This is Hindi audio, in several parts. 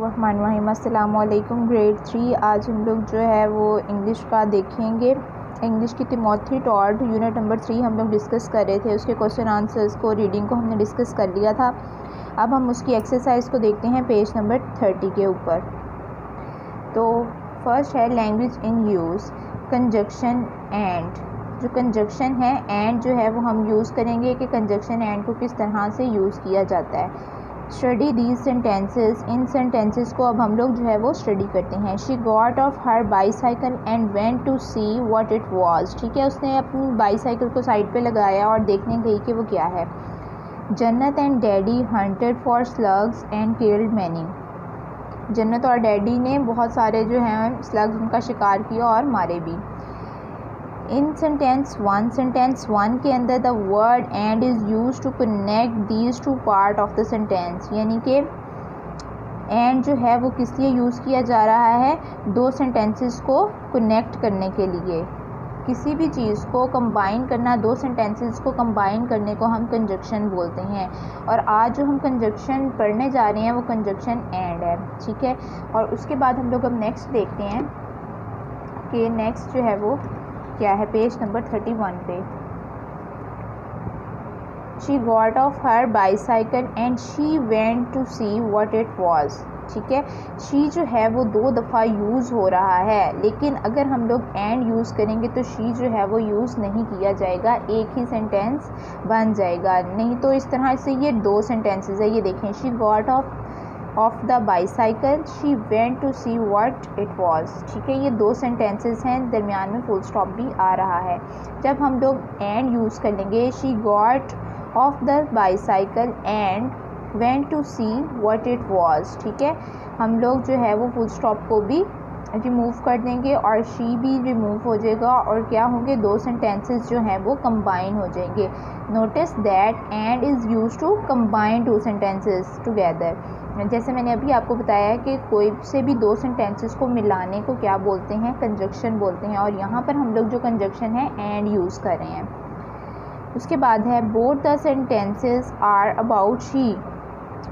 बिस्मिल्लाहिर्रहमानिर्रहीम। अस्सलाम वालेकुम। ग्रेड 3 आज हम लोग जो है वो इंग्लिश का देखेंगे। इंग्लिश की तिमोथी टॉड यूनिट नंबर 3 हम लोग डिस्कस कर रहे थे। उसके क्वेश्चन आंसर्स को, रीडिंग को हमने डिस्कस कर लिया था। अब हम उसकी एक्सरसाइज को देखते हैं पेज नंबर 30 के ऊपर। तो फर्स्ट है language in use, conjunction and. जो कंजक्शन है एंड जो है वो हम यूज़ करेंगे कि कंजक्शन एंड को किस तरह से यूज़ किया जाता है। Study these sentences, in sentences को अब हम लोग जो है वो स्टडी करते हैं। She got off her bicycle and went to see what it was. ठीक है, उसने अपनी बाईसाइकिल को साइड पे लगाया और देखने गई कि वो क्या है। Jannat and daddy hunted for slugs and killed many. Jannat और डैडी ने बहुत सारे जो हैं स्लग्स उनका शिकार किया और मारे भी। इन सेंटेंस वन के अंदर the word and is used to connect these two part of the sentence, यानी कि एंड जो है वो किस लिए यूज़ किया जा रहा है, दो सेंटेंसेस को कनेक्ट करने के लिए। किसी भी चीज़ को कंबाइन करना, दो सेंटेंसेस को कंबाइन करने को हम कंजक्शन बोलते हैं। और आज जो हम कंजक्शन पढ़ने जा रहे हैं वो कंजक्शन एंड है। ठीक है, और उसके बाद हम लोग अब नेक्स्ट देखते हैं कि नेक्स्ट जो है वो क्या है। पेज नंबर 31 पे she got off her bicycle and she went to see what it was. ठीक है, शी जो है वो दो दफ़ा यूज़ हो रहा है, लेकिन अगर हम लोग एंड यूज़ करेंगे तो शी जो है वो यूज़ नहीं किया जाएगा, एक ही सेंटेंस बन जाएगा। नहीं तो इस तरह से ये दो सेंटेंसेस है। ये देखें, she got off the bicycle, she went to see what it was. ठीक है, ये दो सेंटेंसेस हैं, दरमियान में फुल स्टॉप भी आ रहा है। जब हम लोग एंड यूज़ कर लेंगे, she got off the bicycle and went to see what it was. ठीक है, हम लोग जो है वो फुल स्टॉप को भी रिमूव कर देंगे और शी भी रिमूव हो जाएगा, और क्या होंगे, दो सेंटेंसेस जो हैं वो कंबाइन हो जाएंगे। Notice that and is used to combine two sentences together. जैसे मैंने अभी आपको बताया है कि कोई से भी दो सेंटेंसेस को मिलाने को क्या बोलते हैं, कंजक्शन बोलते हैं। और यहाँ पर हम लोग जो कंजक्शन है एंड यूज़ कर रहे हैं। उसके बाद है both the sentences are about she.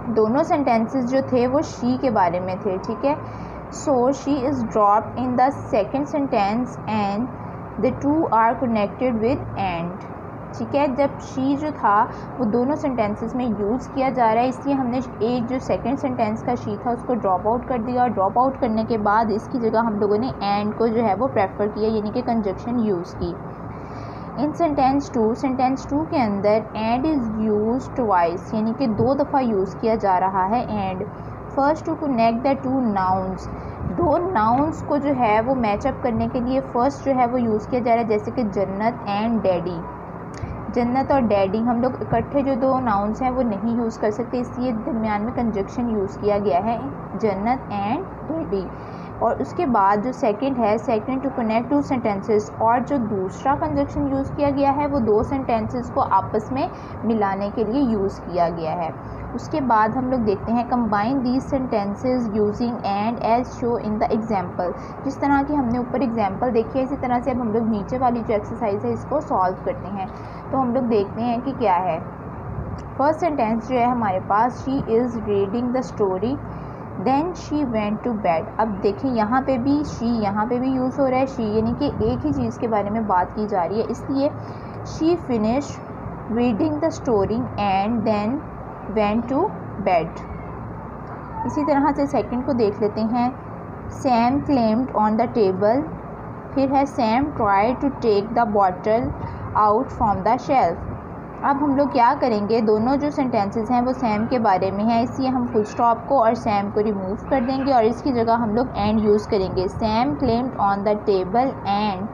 दोनों सेंटेंसेस जो थे वो शी के बारे में थे। ठीक है, so she is dropped in the second sentence and the two are connected with and. ठीक है, जब शी जो था वो दोनों सेंटेंसेस में यूज़ किया जा रहा है, इसलिए हमने एक जो सेकंड सेंटेंस का शी था उसको ड्रॉप आउट कर दिया, और ड्रॉप आउट करने के बाद इसकी जगह हम लोगों ने एंड को जो है वो प्रेफर किया, यानी कि कंजक्शन यूज़ की। इन सेंटेंस टू के अंदर एंड इज़ यूज ट्वाइस, यानी कि दो दफ़ा यूज़ किया जा रहा है and. First to connect the two nouns, दो नाउन्स को जो है वो मैचअप करने के लिए फर्स्ट जो है वो यूज़ किया जा रहा है, जैसे कि जन्नत एंड डैडी। जन्नत और डैडी हम लोग इकट्ठे जो दो नाउन्स हैं वो नहीं यूज़ कर सकते, इसलिए दरमियान में कंजक्शन यूज़ किया गया है, जन्नत एंड डैडी। और उसके बाद जो सेकंड है, second to connect two sentences, और जो दूसरा कंजक्शन यूज़ किया गया है वो दो सेंटेंसेस को आपस में मिलाने के लिए यूज़ किया गया है। उसके बाद हम लोग देखते हैं combine these sentences using and as show in the example. जिस तरह की हमने ऊपर एग्जाम्पल देखी है, इसी तरह से अब हम लोग नीचे वाली जो एक्सरसाइज है इसको सॉल्व करते हैं। तो हम लोग देखते हैं कि क्या है। फर्स्ट सेंटेंस जो है हमारे पास, she is reading the story then she went to bed. अब देखिए यहाँ पे भी शी, यहाँ पे भी यूज़ हो रहा है शी, यानी कि एक ही चीज़ के बारे में बात की जा रही है, इसलिए she finish reading the story and then went to bed. इसी तरह से सेकंड को देख लेते हैं। Sam claimed on the table, फिर है Sam try to take the bottle out from the shelf. अब हम लोग क्या करेंगे, दोनों जो सेंटेंसेस हैं वो सैम के बारे में हैं, इसलिए हम फुल स्टॉप को और सैम को रिमूव कर देंगे और इसकी जगह हम लोग एंड यूज़ करेंगे। Sam claimed on the table and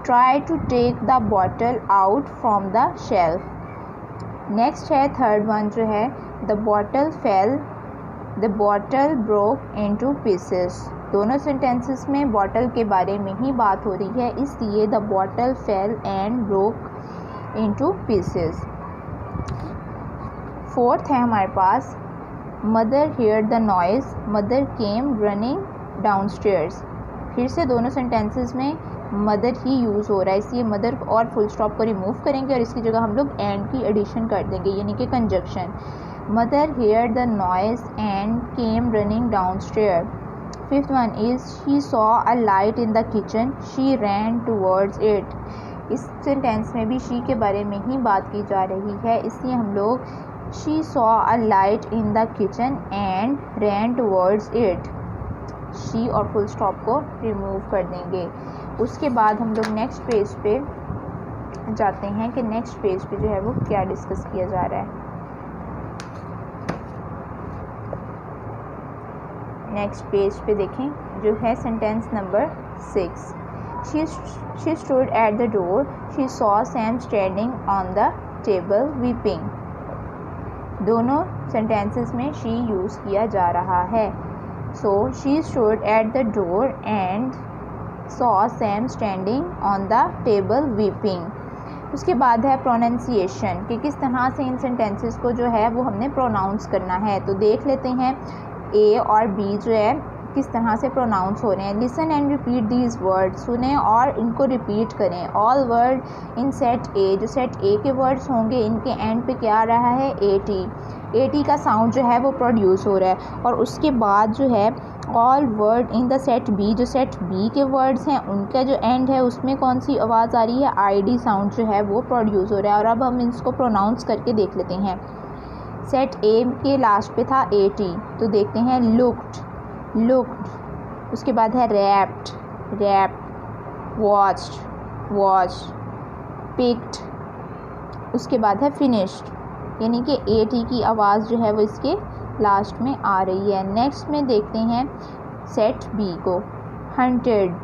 try to take the bottle out from the shelf. Next है थर्ड वन जो है, the bottle fell, the bottle broke into pieces. दोनों सेंटेंसेस में बॉटल के बारे में ही बात हो रही है, इसलिए the bottle fell and broke into pieces. Fourth है हमारे पास, mother hear the noise, mother came running downstairs. फिर से दोनों सेंटेंसेस में मदर ही यूज़ हो रहा है, इसलिए मदर और फुल स्टॉप को रिमूव करेंगे और इसकी जगह हम लोग एंड की एडिशन कर देंगे, यानी कि conjunction. Mother heard the noise and came running downstairs. Fifth one is she saw a light in the kitchen. She ran towards it. इस सेंटेंस में भी she के बारे में ही बात की जा रही है, इसलिए हम लोग she saw a light in the kitchen and ran towards it. she और फुल स्टॉप को रिमूव कर देंगे. उसके बाद हम लोग नेक्स्ट पेज पे जाते हैं कि नेक्स्ट पेज पे जो है वो क्या डिस्कस किया जा रहा है. नेक्स्ट पेज पे देखें जो है sentence number 6. She stood at the door. She saw Sam standing on the table weeping. दोनों सेंटेंसेस में she यूज़ किया जा रहा है. So she stood at the door and saw Sam standing on the table weeping. उसके बाद है प्रोनाउंसिएशन कि किस तरह से इन सेंटेंसेस को जो है वो हमने प्रोनाउंस करना है. तो देख लेते हैं ए और बी जो है किस तरह से प्रोनाउंस हो रहे हैं. Listen and repeat these word. सुने और इनको रिपीट करें. ऑल वर्ड इन सेट ए. जो सेट ए के वर्ड्स होंगे इनके एंड पे क्या आ रहा है, ए टी. ए टी का साउंड जो है वो प्रोड्यूस हो रहा है. और उसके बाद जो है all word in the set B. जो सेट बी के वर्ड्स हैं उनका जो एंड है उसमें कौन सी आवाज़ आ रही है, आई डी साउंड जो है वो प्रोड्यूस हो रहा है. और अब हम इसको प्रोनाउंस करके देख लेते हैं. सेट ए के लास्ट पे था ए टी, तो देखते हैं लुक्ड, उसके बाद है रैप्ड, वॉच्ड, पिक्ड. उसके बाद है फिनिश्ड, यानी कि ए टी की आवाज़ जो है वो इसके लास्ट में आ रही है. नेक्स्ट में देखते हैं सेट बी को. हंटेड,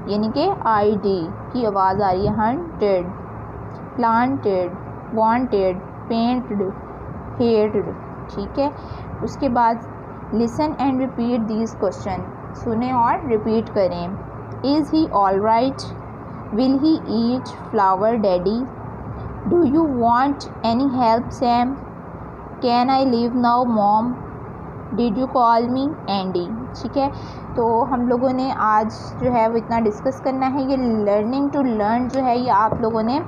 यानी कि आई डी की आवाज़ आ रही है, hunted. Planted, wanted, painted, hated. ठीक है. उसके बाद listen and repeat these question. सुने और रिपीट करें. Is he all right, will he eat flower daddy, do you want any help Sam, can I leave now mom, did you call me Andy. ठीक है. तो हम लोगों ने आज जो है वो इतना डिस्कस करना है. ये लर्निंग टू लर्न जो है ये आप लोगों ने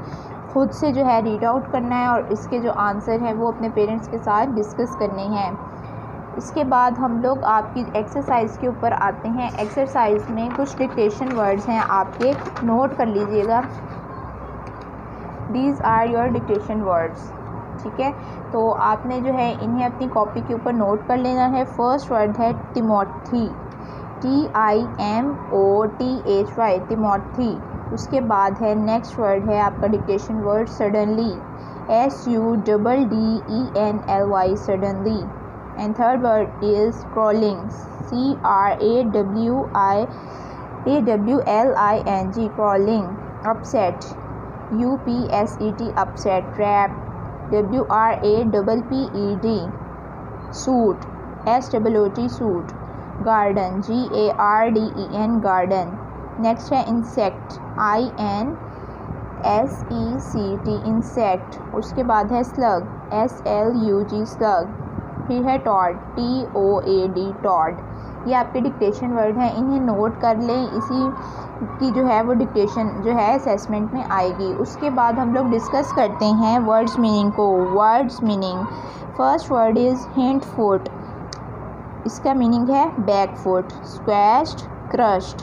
खुद से जो है रीड आउट करना है और इसके जो आंसर हैं वो अपने पेरेंट्स के साथ डिस्कस करने हैं. इसके बाद हम लोग आपकी एक्सरसाइज के ऊपर आते हैं. एक्सरसाइज में कुछ डिक्टेशन वर्ड्स हैं, आपके नोट कर लीजिएगा. These are your dictation words. ठीक है. तो आपने जो है इन्हें अपनी कॉपी के ऊपर नोट कर लेना है. फर्स्ट वर्ड है टिमोथी, TIMOTHY, टिमोथी. उसके बाद है नेक्स्ट वर्ड है आपका dictation word suddenly, SUDDENLY, suddenly. And third word is crawling, CRAWLING, crawling. Upset, UPSET, upset. Trap, WRAPPED, suit, SOOT, suit. Garden, GARDEN, garden. Next है इंसेक्ट, INSECT, इंसेक्ट. उसके बाद है स्लग, SLUG, स्लग. फिर है टॉड, TOAD, टॉड. ये आपके डिक्टेशन वर्ड हैं, इन्हें नोट कर लें. इसी की जो है वो डिक्टेशन जो है असेसमेंट में आएगी. उसके बाद हम लोग डिस्कस करते हैं वर्ड्स मीनिंग को. Words meaning. First word is hind foot. इसका मीनिंग है back foot. Squashed, crushed.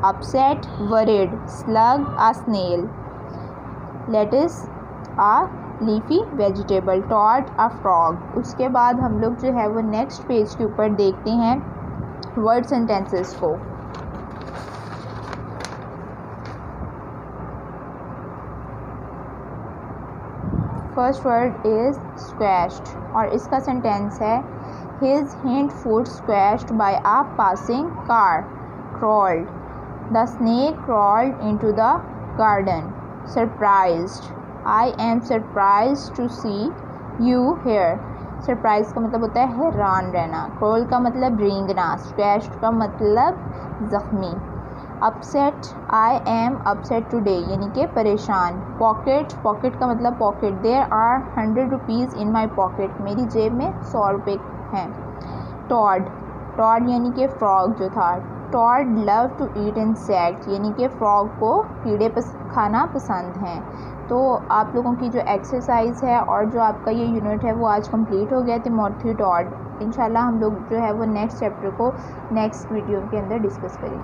Upset, worried. Slug, a snail. Lettuce, a leafy vegetable. Toad, a frog. उसके बाद हम लोग जो है वो नेक्स्ट पेज के ऊपर देखते हैं वर्ड सेंटेंसेस को. फर्स्ट वर्ड इज स्क्वैश्ड और इसका सेंटेंस है his hind foot squashed by a passing car. Crawled, the snake crawled into the garden. Surprised, I am surprised to see you here. Surprise का मतलब होता है हैरान रहना. क्रोल का मतलब रेंगना. स्क्वैश्ड का मतलब ज़ख्मी. Upset, I am upset today, यानी कि परेशान. पॉकेट, पॉकेट का मतलब pocket. There are 100 rupees in my pocket, मेरी जेब में 100 रुपये हैं. टॉड, टॉड यानी कि फ्रॉग जो था. Toad love to eat insect, यानी कि फ्रॉग को कीड़े खाना पसंद हैं। तो आप लोगों की जो एक्सरसाइज है और जो आपका ये यूनिट है वो आज कंप्लीट हो गया तिमोथी टॉड। इंशाल्लाह हम लोग जो है वो नेक्स्ट चैप्टर को नेक्स्ट वीडियो के अंदर डिस्कस करेंगे।